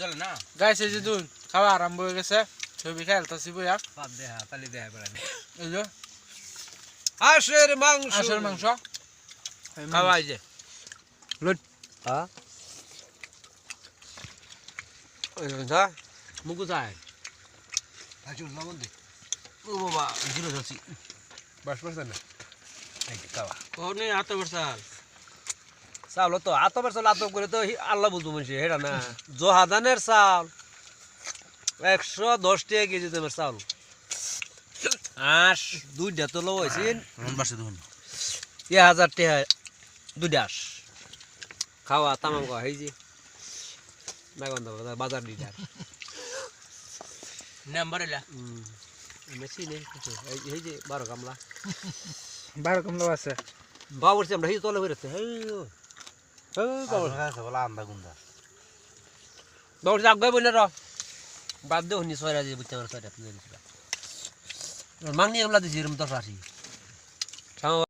জ্বলে না গাইস এই যে দুন খাওয়া আরম্ভ হয়ে গেছে ছবি খেলতেছি বইয়া পাত দেহা তালি দেহা বেড়ানি এই যে হাঁসের মাংস হাঁসের মাংস খাওয়া এই যে লুট হ্যাঁ দা মুগু যায় আজু লবণ দে ও বাবা জিরো যাচ্ছি বাস পারছেন না এই খাওয়া কোনে আত বর্ষাল চাউল তো আতবার চাউল আতব করে তো আল্লাহ বুঝবো মানুষ হেটা না জহাদানের চাউল 110 টাকা কেজি তোমার চাউল আস দুইটা তো লো হয়েছিল রন বাসে দেখুন 1000 টাকা দুইটা খাওয়া তামাম খাওয়া এই যে না গন্ধ বাজার লিটার নাম্বার এলা মেশিনে এই যে 12 কামলা 12 কমলো আছে বাবুরছি আমরা এই তলে বেরোতে এই বাবুর বলা আন্দা গুন্দা বাবুরছি আগাই বলে র বাদ দেও নি ছয়রা যে বুঝতে পারছ এটা মাংনি আমলা দিছি এরম 10 আসি